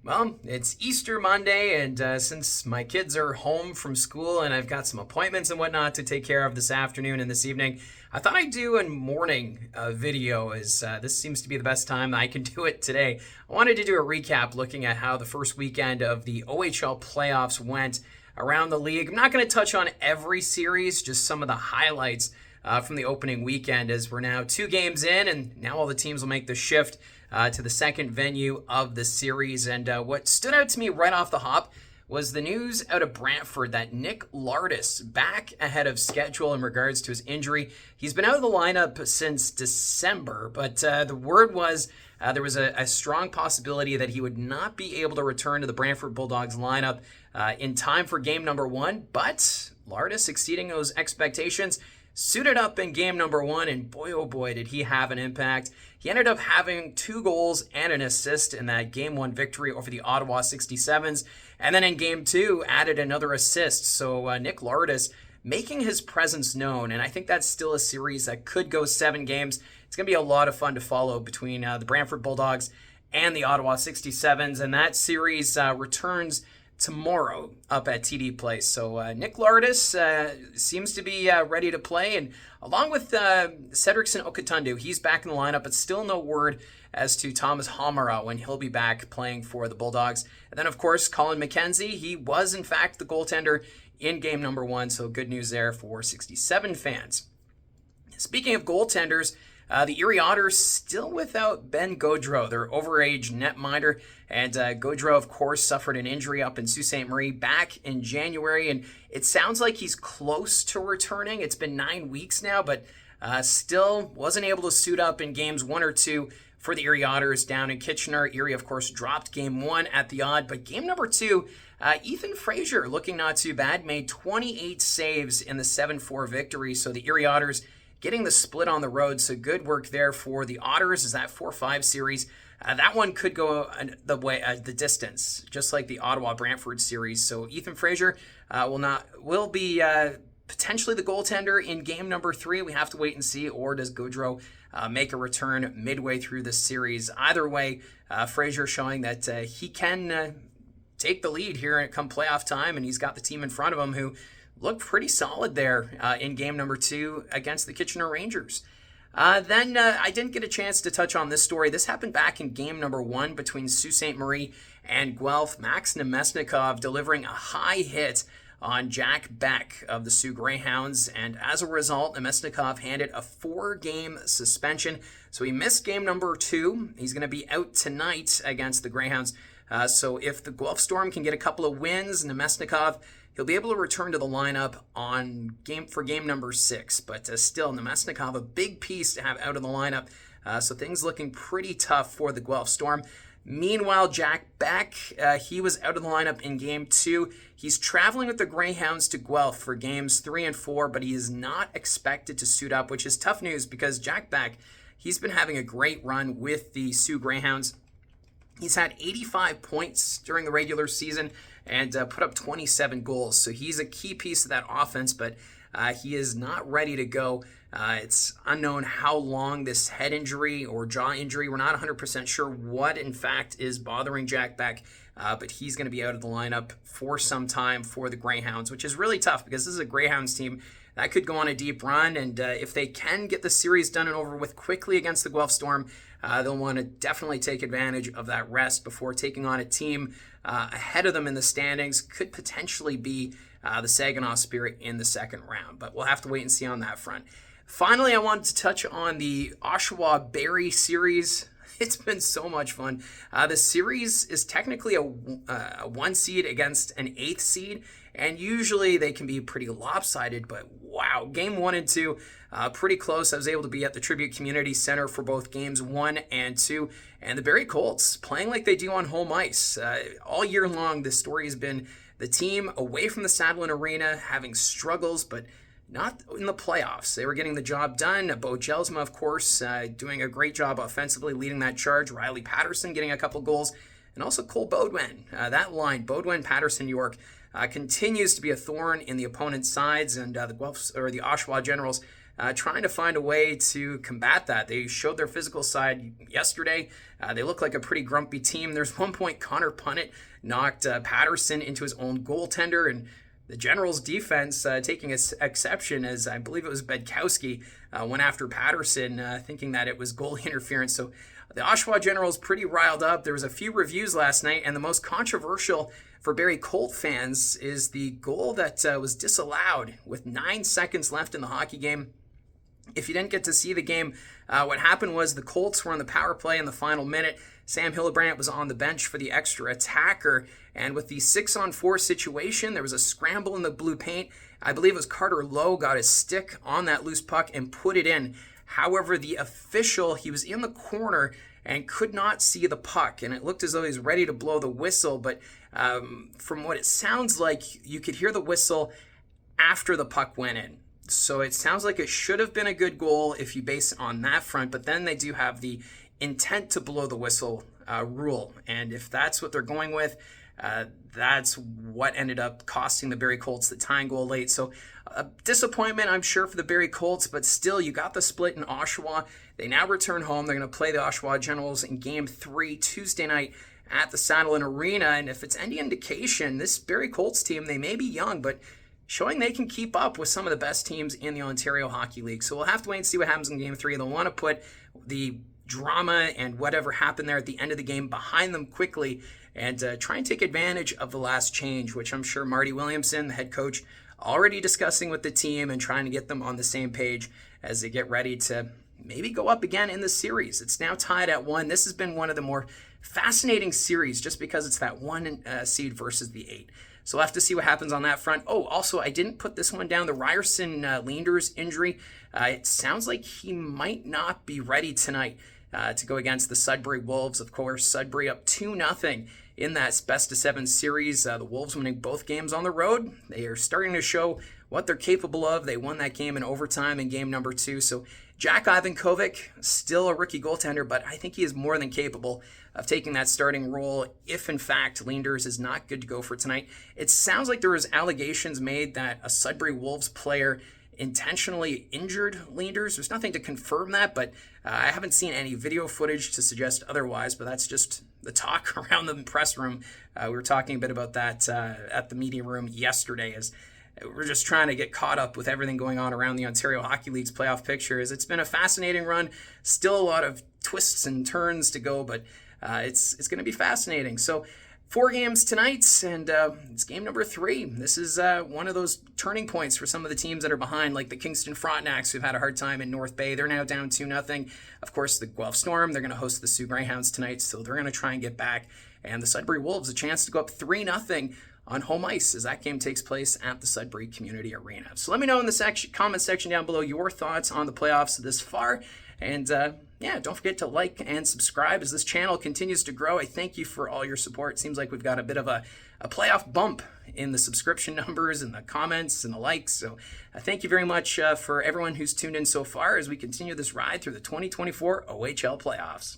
Well, it's Easter Monday, and since my kids are home from school and I've got some appointments and whatnot to take care of this afternoon and this evening, I thought I'd do a morning video as this seems to be the best time I can do it today. I wanted to do a recap looking at how the first weekend of the OHL Playoffs went around the league. I'm not going to touch on every series, just some of the highlights from the opening weekend, as we're now 2 games in, and now all the teams will make the shift to the second venue of the series. And what stood out to me right off the hop was the news out of Brantford that Nick Lardis back ahead of schedule in regards to his injury. He's been out of the lineup since December, but the word was there was a strong possibility that he would not be able to return to the Brantford Bulldogs lineup in time for game number 1. But Lardis, exceeding those expectations, suited up in game number 1, and boy, oh boy, did he have an impact. He ended up having 2 goals and an assist in that game 1 victory over the Ottawa 67s, and then in game 2 added another assist. So Nick Lardis making his presence known, and I think that's still a series that could go 7 games. It's going to be a lot of fun to follow between the Brantford Bulldogs and the Ottawa 67s, and that series returns tomorrow up at TD Place. So Nick Lardis seems to be ready to play, and along with Cedricson Okatundu, he's back in the lineup, but still no word as to Thomas Hamara when he'll be back playing for the Bulldogs. And then, of course, Colin McKenzie, he was in fact the goaltender in game number 1, so good news there for 67 fans. Speaking of goaltenders, the Erie Otters still without Ben Gaudreau, their overage netminder. And Gaudreau, of course, suffered an injury up in Sault Ste. Marie back in January. And it sounds like he's close to returning. It's been 9 weeks now, but still wasn't able to suit up in games 1 or 2 for the Erie Otters down in Kitchener. Erie, of course, dropped game 1 at the odd. But game number 2, Ethan Frazier, looking not too bad, made 28 saves in the 7-4 victory. So the Erie Otters getting the split on the road, so good work there for the Otters as that 4-5 series. That one could go the distance, just like the Ottawa-Brantford series. So Ethan Frazier will be potentially the goaltender in game number 3. We have to wait and see, or does Gaudreau make a return midway through this series? Either way, Frazier showing that he can take the lead here come playoff time, and he's got the team in front of him who looked pretty solid there in game number 2 against the Kitchener Rangers. Then I didn't get a chance to touch on this story. This happened back in game number 1 between Sault Ste. Marie and Guelph. Max Nemesnikov delivering a high hit on Jack Beck of the Sioux Greyhounds, and as a result, Nemesnikov handed a 4-game suspension. So he missed game number 2. He's going to be out tonight against the Greyhounds. So if the Guelph Storm can get a couple of wins, Nemesnikov, he'll be able to return to the lineup for game number 6. But still, Nemesnikov, a big piece to have out of the lineup. So things looking pretty tough for the Guelph Storm. Meanwhile, Jack Beck, he was out of the lineup in game 2. He's traveling with the Greyhounds to Guelph for games 3 and 4, but he is not expected to suit up, which is tough news because Jack Beck, he's been having a great run with the Sioux Greyhounds. He's had 85 points during the regular season and put up 27 goals. So he's a key piece of that offense, but he is not ready to go. It's unknown how long this head injury or jaw injury, we're not 100% sure what in fact is bothering Jack Beck, but he's going to be out of the lineup for some time for the Greyhounds, which is really tough because this is a Greyhounds team that could go on a deep run, and if they can get the series done and over with quickly against the Guelph Storm, they'll want to definitely take advantage of that rest before taking on a team ahead of them in the standings. Could potentially be the Saginaw Spirit in the second round, but we'll have to wait and see on that front. Finally, I wanted to touch on the Oshawa-Barrie series. It's been so much fun. The series is technically a 1 seed against an 8th seed, and usually they can be pretty lopsided, but wow, game 1 and 2, pretty close. I was able to be at the Tribute Community Center for both games 1 and 2, and the Barrie Colts playing like they do on home ice. All year long, this story has been the team away from the Sadlin Arena having struggles, but not in the playoffs. They were getting the job done. Bo Jelsma, of course, doing a great job offensively, leading that charge. Riley Patterson getting a couple goals. And also Cole Beaudoin. That line, Beaudoin, Patterson, York, continues to be a thorn in the opponent's sides. And the Oshawa Generals, trying to find a way to combat that. They showed their physical side yesterday. They look like a pretty grumpy team. There's one point Connor Punnett knocked Patterson into his own goaltender, and the Generals' defense taking exception, as I believe it was Bedkowski went after Patterson, thinking that it was goalie interference. So the Oshawa Generals pretty riled up. There was a few reviews last night, and the most controversial for Barrie Colt fans is the goal that was disallowed with 9 seconds left in the hockey game. If you didn't get to see the game, what happened was the Colts were on the power play in the final minute. Sam Hillebrand was on the bench for the extra attacker, and with the 6-on-4 situation, there was a scramble in the blue paint. I believe it was Carter Lowe got his stick on that loose puck and put it in. However, the official, he was in the corner and could not see the puck, and it looked as though he was ready to blow the whistle, but from what it sounds like, you could hear the whistle after the puck went in. So it sounds like it should have been a good goal if you base it on that front, but then they do have the intent to blow the whistle rule, and if that's what they're going with, that's what ended up costing the Barrie Colts the tying goal late. So a disappointment, I'm sure, for the Barrie Colts, but still, you got the split in Oshawa. They now return home. They're going to play the Oshawa Generals in Game 3 Tuesday night at the Saddlein Arena, and if it's any indication, this Barrie Colts team, they may be young, but showing they can keep up with some of the best teams in the Ontario Hockey League. So we'll have to wait and see what happens in Game 3. They'll want to put the drama and whatever happened there at the end of the game behind them quickly and try and take advantage of the last change, which I'm sure Marty Williamson, the head coach, already discussing with the team and trying to get them on the same page as they get ready to maybe go up again in the series. It's now tied at 1. This has been one of the more fascinating series just because it's that 1 seed versus the 8. So we'll have to see what happens on that front. Oh, also, I didn't put this one down. The Ryerson Leanders injury. It sounds like he might not be ready tonight to go against the Sudbury Wolves. Of course, Sudbury up 2-0 in that best-of-7 series. The Wolves winning both games on the road. They are starting to show what they're capable of. They won that game in overtime in game number 2. So Jack Ivankovic, still a rookie goaltender, but I think he is more than capable of taking that starting role if, in fact, Leanders is not good to go for tonight. It sounds like there was allegations made that a Sudbury Wolves player intentionally injured Leanders. There's nothing to confirm that, but I haven't seen any video footage to suggest otherwise, but that's just the talk around the press room. We were talking a bit about that at the media room yesterday, as we're just trying to get caught up with everything going on around the Ontario Hockey League's playoff picture. It's been a fascinating run, still a lot of twists and turns to go, but it's going to be fascinating. So 4 games tonight, and it's game number 3. This is one of those turning points for some of the teams that are behind, like the Kingston Frontenacs, who've had a hard time in North Bay. They're now down 2-0. Of course, the Guelph Storm, they're going to host the Sioux Greyhounds tonight, so they're going to try and get back. And the Sudbury Wolves, a chance to go up 3-0 on home ice as that game takes place at the Sudbury Community Arena. So let me know in the comment section down below your thoughts on the playoffs this far. And don't forget to like and subscribe as this channel continues to grow. I thank you for all your support. It seems like we've got a bit of a playoff bump in the subscription numbers and the comments and the likes. So thank you very much for everyone who's tuned in so far as we continue this ride through the 2024 OHL Playoffs.